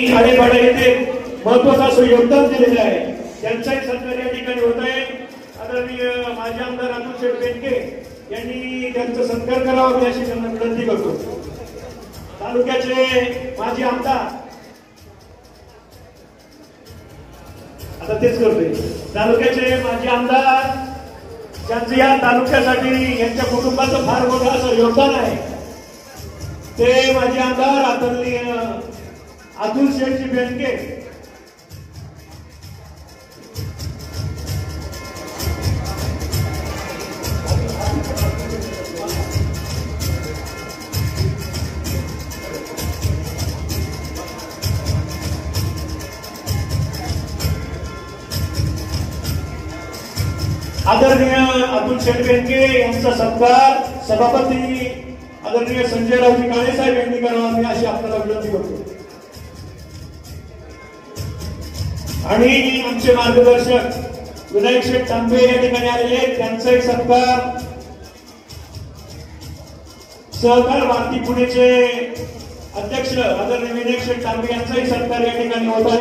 खाडेपाडा येथे महत्वाचं असं योगदान दिलेलं आहे, त्यांचाही सत्कार या ठिकाणी होत आहे। आदरणीय माजी आमदार अतुल शेठ बेनके यांनी त्यांचा सत्कार करावा अशी त्यांना विनंती करतो। तालुक्याचे माजी आमदार आता तेच करतोय, तालुक्याचे माजी आमदार ज्यांचं या तालुक्यासाठी यांच्या कुटुंबाचं फार मोठं असं योगदान आहे, ते माजी आमदार आदरणीय अतुल शेठ बेनके। आदरणीय अतुल शेठ बेनके यांचा सत्कार सभापती आदरणीय संजयरावजी काळे साहेब यांनी करावा मी अशी आपल्याला विनंती करतो। आणि आमचे मार्गदर्शक विनायक शेठ तांबे या ठिकाणी आलेले, त्यांचाही सत्कार सहकार भारती पुणेचे अध्यक्ष आदरणीय विनायक शेठ तांबे यांचाही सत्कार या ठिकाणी होत आहे।